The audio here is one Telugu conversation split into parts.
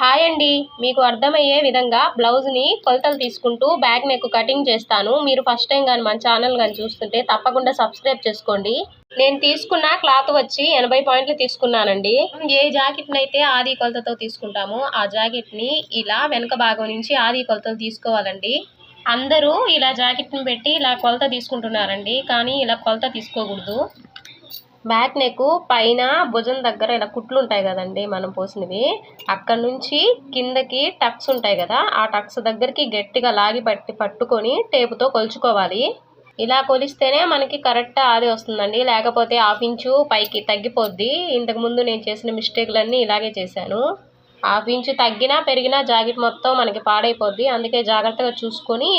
హాయ్ అండి, మీకు అర్థమయ్యే విధంగా బ్లౌజ్ని కొలతలు తీసుకుంటూ బ్యాక్ నెక్ కటింగ్ చేస్తాను. మీరు ఫస్ట్ టైం కానీ మన ఛానల్ కానీ చూస్తుంటే తప్పకుండా సబ్స్క్రైబ్ చేసుకోండి. నేను తీసుకున్న క్లాత్ వచ్చి 80 పాయింట్లు తీసుకున్నానండి. ఏ జాకెట్ని అయితే ఆది కొలతతో తీసుకుంటామో ఆ జాకెట్ని ఇలా వెనక భాగం నుంచి ఆది కొలతలు తీసుకోవాలండి. అందరూ ఇలా జాకెట్ని పెట్టి ఇలా కొలత తీసుకుంటున్నారండి, కానీ ఇలా కొలత తీసుకోకూడదు. బ్యాక్ నెక్ పైన భుజం దగ్గర ఇలా కుట్లు ఉంటాయి కదండి, మనం పోసినవి అక్కడ నుంచి కిందకి టక్స్ ఉంటాయి కదా, ఆ టక్స్ దగ్గరికి గట్టిగా లాగి పట్టుకొని టేపుతో కొలుచుకోవాలి. ఇలా కొలిస్తేనే మనకి కరెక్ట్ ఆది వస్తుందండి, లేకపోతే 1/2 ఇంచు పైకి తగ్గిపోద్ది. ఇంతకుముందు నేను చేసిన మిస్టేక్లన్నీ ఇలాగే చేశాను. 1/2 ఇంచు తగ్గినా పెరిగినా జాకెట్ మొత్తం మనకి పాడైపోద్ది. అందుకే జాగ్రత్తగా చూసుకొని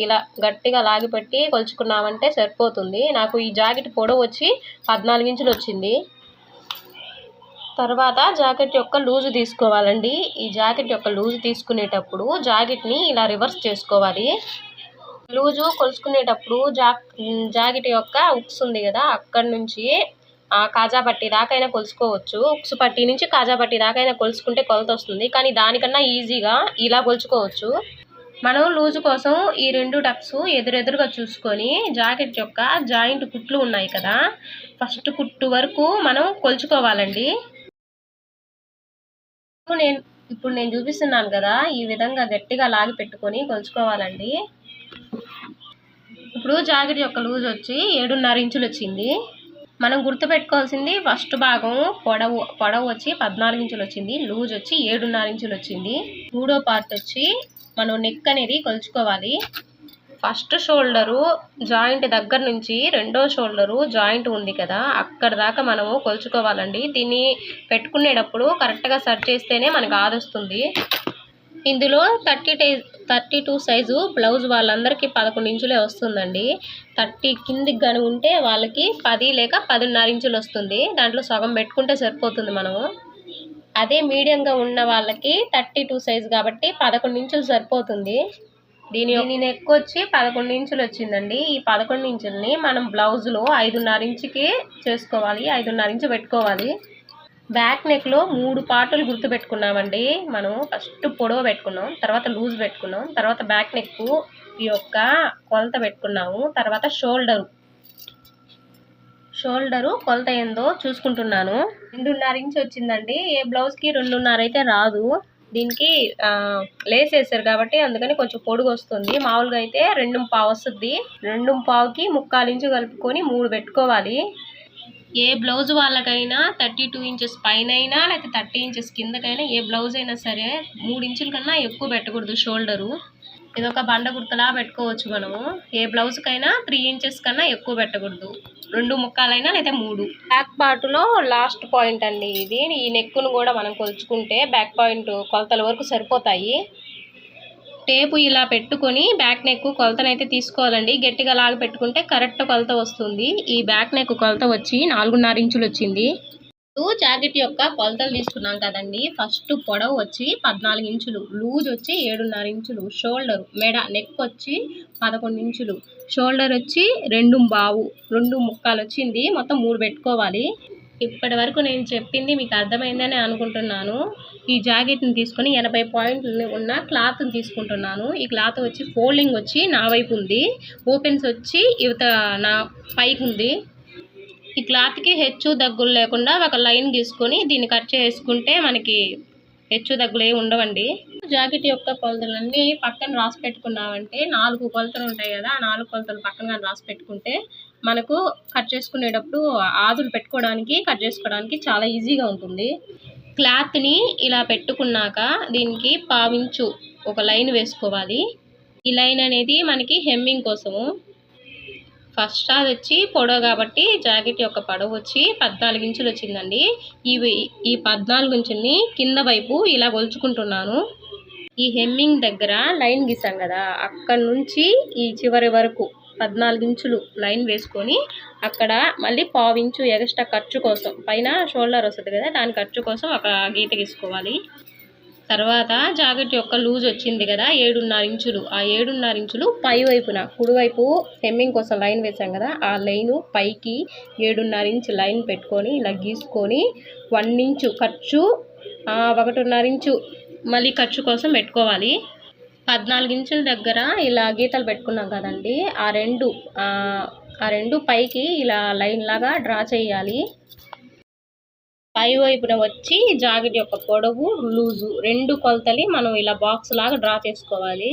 ఇలా గట్టిగా లాగిపెట్టి కొలుచుకున్నామంటే సరిపోతుంది. నాకు ఈ జాకెట్ పొడవు వచ్చి 14 ఇంచులు వచ్చింది. తర్వాత జాకెట్ యొక్క లూజు తీసుకోవాలండి. ఈ జాకెట్ యొక్క లూజు తీసుకునేటప్పుడు జాకెట్ని ఇలా రివర్స్ చేసుకోవాలి. లూజు కొలుచుకునేటప్పుడు జాకెట్ యొక్క ఉక్స్ ఉంది కదా, అక్కడి నుంచి కాజా పట్టి దాకైనా కొలుచుకోవచ్చు. ఉక్స్ పట్టి నుంచి కాజా పట్టి దాకైనా కొలుచుకుంటే కొలత వస్తుంది, కానీ దానికన్నా ఈజీగా ఇలా కొలుచుకోవచ్చు. మనం లూజు కోసం ఈ 2 టక్స్ ఎదురెదురుగా చూసుకొని జాకెట్ యొక్క జాయింట్ కుట్లు ఉన్నాయి కదా, ఫస్ట్ కుట్టు వరకు మనం కొలుచుకోవాలండి. ఇప్పుడు నేను చూపిస్తున్నాను కదా, ఈ విధంగా గట్టిగా లాగి పెట్టుకొని కొలుచుకోవాలండి. ఇప్పుడు జాకెట్ యొక్క లూజ్ వచ్చి 7.5 ఇంచులు వచ్చింది. మనం గుర్తుపెట్టుకోవాల్సింది ఫస్ట్ భాగం పొడవు వచ్చి 14 ఇంచులు వచ్చింది, లూజ్ వచ్చి 7.5 ఇంచులు వచ్చింది. మూడో పార్ట్ వచ్చి మనం నెక్ అనేది కొలుచుకోవాలి. ఫస్ట్ షోల్డరు జాయింట్ దగ్గర నుంచి రెండో షోల్డరు జాయింట్ ఉంది కదా, అక్కడ దాకా మనము కొలుచుకోవాలండి. దీన్ని పెట్టుకునేటప్పుడు కరెక్ట్గా సెట్ చేస్తేనే మనకు ఆదొస్తుంది. ఇందులో 32 సైజు బ్లౌజ్ వాళ్ళందరికీ 11 ఇంచులే వస్తుందండి. 30 కిందికి కానీ ఉంటే వాళ్ళకి 10 లేక 10.5 ఇంచులు వస్తుంది. దాంట్లో సగం పెట్టుకుంటే సరిపోతుంది మనము. అదే మీడియంగా ఉన్న వాళ్ళకి 32 సైజు కాబట్టి 11 ఇంచులు సరిపోతుంది. దీని నెక్ వచ్చి 11 ఇంచులు వచ్చిందండి. ఈ 11 ఇంచుల్ని మనం బ్లౌజ్లో 5.5 ఇంచుకి చేసుకోవాలి, 5.5 ఇంచు పెట్టుకోవాలి. బ్యాక్ నెక్లో 3 పార్టులు గుర్తు పెట్టుకున్నామండి. మనం ఫస్ట్ పొడవు పెట్టుకున్నాం, తర్వాత లూజ్ పెట్టుకున్నాం, తర్వాత బ్యాక్ నెక్ యొక్క కొలత పెట్టుకున్నాము, తర్వాత షోల్డరు కొలత ఏందో చూసుకుంటున్నాను. 2.5 ఇంచు వచ్చిందండి. ఏ బ్లౌజ్కి 2.5 అయితే రాదు. దీనికి లేస్ వేసారు కాబట్టి అందుకని కొంచెం పొడుగు వస్తుంది. మామూలుగా అయితే 2.5 వస్తుంది. 2.5కి 3/4 ఇంచు కలుపుకొని 3 పెట్టుకోవాలి. ఏ బ్లౌజ్ వాళ్ళకైనా 32 ఇంచెస్ పైన అయినా లేకపోతే 30 ఇంచెస్ కిందకైనా ఏ బ్లౌజ్ అయినా సరే 3 ఇంచుల కన్నా ఎక్కువ పెట్టకూడదు షోల్డరు. ఇదొక బండ గుర్తులా పెట్టుకోవచ్చు మనము. ఏ బ్లౌజ్కైనా 3 ఇంచెస్ కన్నా ఎక్కువ పెట్టకూడదు. 2.75 అయినా లేదా 3. బ్యాక్ పార్ట్లో లాస్ట్ పాయింట్ అండి ఇది. ఈ నెక్కును కూడా మనం కొలుచుకుంటే బ్యాక్ పాయింట్ కొలతల వరకు సరిపోతాయి. టేపు ఇలా పెట్టుకొని బ్యాక్ నెక్ కొలతనైతే తీసుకోవాలండి. గట్టిగా లాగి పెట్టుకుంటే కరెక్ట్ కొలత వస్తుంది. ఈ బ్యాక్ నెక్ కొలత వచ్చి 4.5 ఇంచులు వచ్చింది. జాకెట్ యొక్క కొలతలు తీసుకున్నాం కదండి. ఫస్ట్ పొడవు వచ్చి 14 ఇంచులు, లూజ్ వచ్చి 7.5 ఇంచులు, షోల్డర్ మెడ నెక్ వచ్చి 11 ఇంచులు, షోల్డర్ వచ్చి 2.25 వచ్చింది. మొత్తం 3 పెట్టుకోవాలి. ఇప్పటి వరకు నేను చెప్పింది మీకు అర్థమైందని అనుకుంటున్నాను. ఈ జాకెట్ని తీసుకొని 80 పాయింట్లు ఉన్న క్లాత్ని తీసుకుంటున్నాను. ఈ క్లాత్ వచ్చి ఫోల్డింగ్ వచ్చి నా వైపు ఉంది, ఓపెన్స్ వచ్చి యువత నా పైకి ఉంది. ఈ క్లాత్కి హెచ్చు దగ్గులు లేకుండా ఒక లైన్ గీసుకొని దీన్ని కట్ చేసుకుంటే మనకి హెచ్చు దగ్గులు ఏమి ఉండవండి. జాకెట్ యొక్క కొలతలన్నీ పక్కన రాసి పెట్టుకున్నామంటే 4 కొలతలు ఉంటాయి కదా, ఆ 4 కొలతలు పక్కన రాసి పెట్టుకుంటే మనకు కట్ చేసుకునేటప్పుడు ఆదులు పెట్టుకోవడానికి కట్ చేసుకోవడానికి చాలా ఈజీగా ఉంటుంది. క్లాత్ని ఇలా పెట్టుకున్నాక దీనికి 1/4 ఇంచు ఒక లైన్ వేసుకోవాలి. ఈ లైన్ అనేది మనకి హెమ్మింగ్ కోసము. ఫస్ట్ అది వచ్చి పొడవు కాబట్టి జాకెట్ యొక్క పొడవు వచ్చి 14 ఇంచులు వచ్చిందండి. ఈ 14 ఇంచుల్ని కింద వైపు ఇలా కొలుచుకుంటున్నాను. ఈ హెమ్మింగ్ దగ్గర లైన్ గీసాం కదా, అక్కడి నుంచి ఈ చివరి వరకు 14 ఇంచులు లైన్ వేసుకొని అక్కడ మళ్ళీ 1/4 ఇంచు ఎక్స్ట్రా ఖర్చు కోసం, పైన షోల్డర్ వస్తుంది కదా, దాని ఖర్చు కోసం ఒక గీత గీసుకోవాలి. తర్వాత జాకెట్ యొక్క లూజ్ వచ్చింది కదా 7.5 ఇంచులు, ఆ 7.5 ఇంచులు పై వైపున కుడివైపు హెమ్మింగ్ కోసం లైన్ వేసాం కదా, ఆ లైను పైకి 7.5 ఇంచు లైన్ పెట్టుకొని ఇలా గీసుకొని 1 ఇంచు ఖర్చు, 1.5 ఇంచు మళ్ళీ ఖర్చు కోసం పెట్టుకోవాలి. 14 ఇంచుల దగ్గర ఇలా గీతలు పెట్టుకున్నాం కదండి, ఆ రెండు పైకి ఇలా లైన్ లాగా డ్రా చేయాలి. పై వైపున వచ్చి జాకెట్ యొక్క పొడవు, లూజు రెండు కొలతలి మనం ఇలా బాక్స్ లాగా డ్రా చేసుకోవాలి.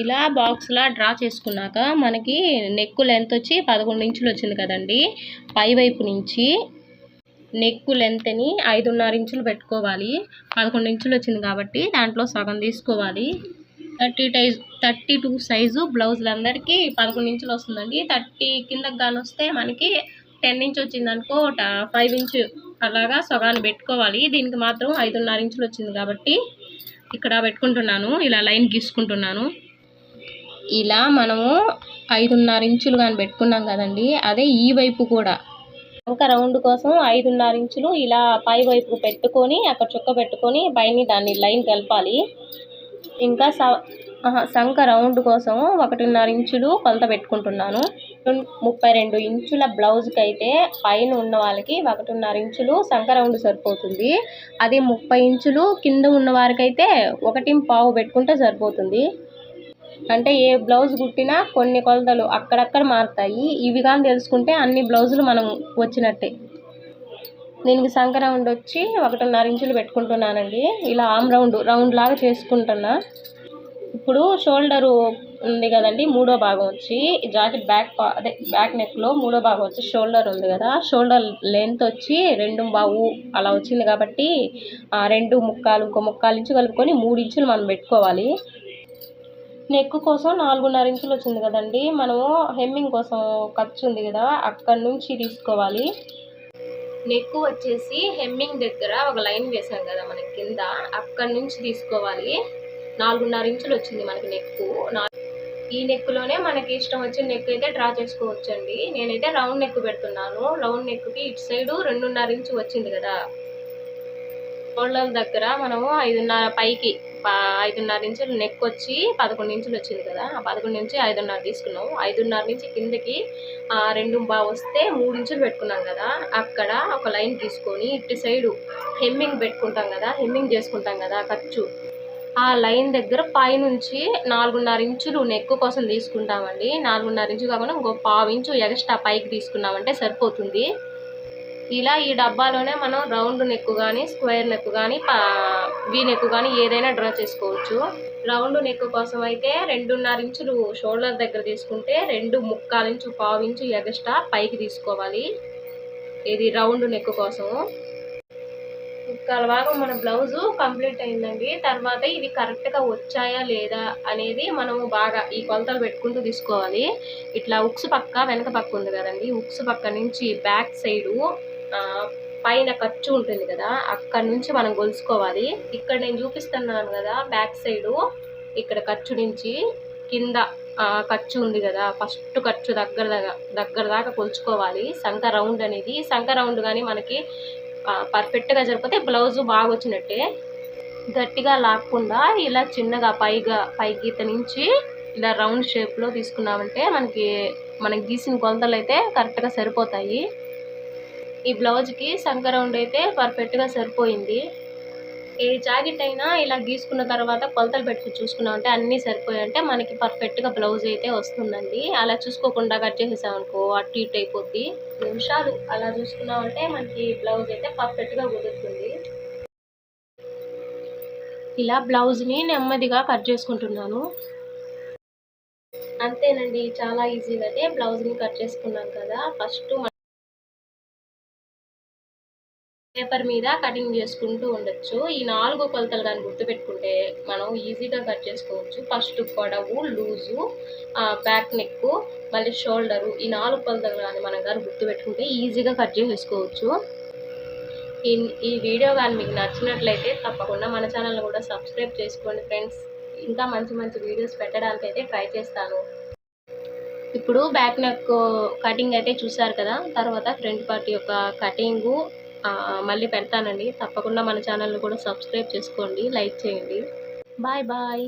ఇలా బాక్స్లా డ్రా చేసుకున్నాక మనకి నెక్ లెంత్ వచ్చి 11 ఇంచులు వచ్చింది కదండి. పై వైపు నుంచి నెక్ లెంత్ని 5.5 ఇంచులు పెట్టుకోవాలి. 11 ఇంచులు వచ్చింది కాబట్టి దాంట్లో సగం తీసుకోవాలి. 32 సైజు బ్లౌజులందరికీ 11 ఇంచులు వస్తుందండి. 30 కిందకి కానీ వస్తే మనకి 10 ఇంచ్ వచ్చింది అనుకో, 5 ఇంచు అలాగా సగాన్ని పెట్టుకోవాలి. దీనికి మాత్రం 5.5 ఇంచులు వచ్చింది కాబట్టి ఇక్కడ పెట్టుకుంటున్నాను. ఇలా లైన్ గీసుకుంటున్నాను. ఇలా మనము 5.5 ఇంచులు కానీ పెట్టుకున్నాం కదండి, అదే ఈ వైపు కూడా సంక రౌండ్ కోసం 5.5 ఇంచులు ఇలా పై వైపు పెట్టుకొని అక్కడ చుక్క పెట్టుకొని పైన దాన్ని లైన్ కలపాలి. ఇంకా సంక రౌండ్ కోసం 1.5 ఇంచులు కొలత పెట్టుకుంటున్నాను. 32 ఇంచుల బ్లౌజ్కి అయితే పైన ఉన్న వాళ్ళకి 1.5 ఇంచులు సంక రౌండ్ సరిపోతుంది. అది 30 ఇంచులు కింద ఉన్న వారికైతే 1.5 పెట్టుకుంటే సరిపోతుంది. అంటే ఏ బ్లౌజ్ కుట్టినా కొన్ని కొలతలు అక్కడక్కడ మారుతాయి. ఇవి కానీ తెలుసుకుంటే అన్ని బ్లౌజులు మనం వచ్చినట్టే. దీనికి సంక రౌండ్ వచ్చి 1.5 ఇంచులు పెట్టుకుంటున్నానండి. ఇలా ఆమ్ రౌండ్ లాగా చేసుకుంటున్నా. ఇప్పుడు షోల్డరు ఉంది కదండి, మూడో భాగం వచ్చి జాకెట్ బ్యాక్ నెక్లో మూడో భాగం వచ్చి షోల్డర్ ఉంది కదా, షోల్డర్ లెంత్ వచ్చి 2.5 అలా వచ్చింది కాబట్టి 2.75 ఇంకో 3.5 ఇంచు కలుపుకొని 3 ఇంచులు మనం పెట్టుకోవాలి. నెక్ కోసం 4.5 ఇంచులు వచ్చింది కదండి, మనము హెమ్మింగ్ కోసం ఖర్చు ఉంది కదా అక్కడ నుంచి తీసుకోవాలి. నెక్ వచ్చేసి హెమ్మింగ్ దగ్గర ఒక లైన్ వేసాం కదా మనకి కింద, అక్కడ నుంచి తీసుకోవాలి. 4.5 ఇంచులు వచ్చింది మనకి నెక్. ఈ నెక్లోనే మనకి ఇష్టం వచ్చిన నెక్ అయితే డ్రా చేసుకోవచ్చు అండి. నేనైతే రౌండ్ నెక్ పెడుతున్నాను. రౌండ్ నెక్కి ఇటు సైడు 2.5 ఇంచు వచ్చింది కదా, షోల్డర్ దగ్గర మనము 5.5 పైకి 5.5 ఇంచులు నెక్ వచ్చి 11 ఇంచులు వచ్చింది కదా, ఆ 11 నుంచి 5.5 తీసుకున్నాం. 5.5 నుంచి కిందకి 2.5 వస్తే 3 ఇంచులు పెట్టుకున్నాం కదా, అక్కడ ఒక లైన్ తీసుకొని ఇటు సైడు హెమ్మింగ్ పెట్టుకుంటాం కదా, హెమ్మింగ్ చేసుకుంటాం కదా ఖర్చు, ఆ లైన్ దగ్గర పైనుంచి 4.5 ఇంచులు నెక్ కోసం తీసుకుంటామండి. 4.5 ఇంచు కాకుండా ఇంకో 1/2 ఇంచు ఎక్స్ట్రా పైకి తీసుకున్నామంటే సరిపోతుంది. ఇలా ఈ డబ్బాలోనే మనం రౌండ్ నెక్ కానీ స్క్వేర్ నెక్ కానీ వీ నెక్ కానీ ఏదైనా డ్రా చేసుకోవచ్చు. రౌండ్ నెక్ కోసం అయితే 2.5 ఇంచులు షోల్డర్ దగ్గర తీసుకుంటే 2.25 ఇంచు 1/2 ఇంచు ఎక్స్ట్రా పైకి తీసుకోవాలి. ఇది రౌండ్ నెక్ కోసం. ముక్కాల భాగం మన బ్లౌజు కంప్లీట్ అయిందండి. తర్వాత ఇవి కరెక్ట్గా వచ్చాయా లేదా అనేది మనము బాగా ఈ కొలతలు పెట్టుకుంటూ తీసుకోవాలి. ఇట్లా ఉక్స్ పక్క వెనక పక్క ఉంది కదండి, ఉక్స్ పక్క నుంచి బ్యాక్ సైడు పైన ఖర్చు ఉంటుంది కదా, అక్కడ నుంచి మనం గొలుసుకోవాలి. ఇక్కడ నేను చూపిస్తున్నాను కదా బ్యాక్ సైడు, ఇక్కడ ఖర్చు నుంచి కింద ఖర్చు ఉంది కదా, ఫస్ట్ ఖర్చు దగ్గర దాకా కొలుచుకోవాలి. సంక రౌండ్ అనేది, సంక రౌండ్ కానీ మనకి పర్ఫెక్ట్గా జరిగితే బ్లౌజు బాగా వచ్చినట్టే. గట్టిగా లాక్కుండా ఇలా చిన్నగా పై గీత నుంచి ఇలా రౌండ్ షేప్లో తీసుకున్నామంటే మనకి గీసిన కొలతలు అయితే కరెక్ట్గా సరిపోతాయి. ఈ బ్లౌజ్కి సంక రౌండ్ అయితే పర్ఫెక్ట్గా సరిపోయింది. ఏ జాకెట్ అయినా ఇలా గీసుకున్న తర్వాత కొలతలు పెట్టుకుని చూసుకున్నామంటే అన్నీ సరిపోయాయంటే మనకి పర్ఫెక్ట్గా బ్లౌజ్ అయితే వస్తుందండి. అలా చూసుకోకుండా కట్ చేసేసామనుకో అటు ఇటు అయిపోద్ది. నిమిషాలు అలా చూసుకున్నామంటే మనకి బ్లౌజ్ అయితే పర్ఫెక్ట్గా కుదురుతుంది. ఇలా బ్లౌజ్ని నెమ్మదిగా కట్ చేసుకుంటున్నాను. అంతేనండి, చాలా ఈజీగా అయితే బ్లౌజ్ని కట్ చేసుకున్నాం కదా. ఫస్ట్ పేపర్ మీద కటింగ్ చేసుకుంటూ ఉండొచ్చు. ఈ 4 కొలతలు కానీ గుర్తుపెట్టుకుంటే మనం ఈజీగా కట్ చేసుకోవచ్చు. ఫస్ట్ పొడవు, లూజు, బ్యాక్ నెక్, మళ్ళీ షోల్డరు, ఈ 4 కొలతలు కానీ మనం కానీ గుర్తుపెట్టుకుంటే ఈజీగా కట్ చేసుకోవచ్చు. ఈ వీడియో కానీ మీకు నచ్చినట్లయితే తప్పకుండా మన ఛానల్ని కూడా సబ్స్క్రైబ్ చేసుకోండి ఫ్రెండ్స్. ఇంకా మంచి మంచి వీడియోస్ పెట్టడానికి అయితే ట్రై చేస్తాను. ఇప్పుడు బ్యాక్ నెక్ కటింగ్ అయితే చూసారు కదా, తర్వాత ఫ్రంట్ పార్ట్ యొక్క కటింగు మళ్ళీ పెడతానండి. తప్పకుండా మన ఛానల్ని కూడా సబ్స్క్రైబ్ చేసుకోండి, లైక్ చేయండి. Bye bye.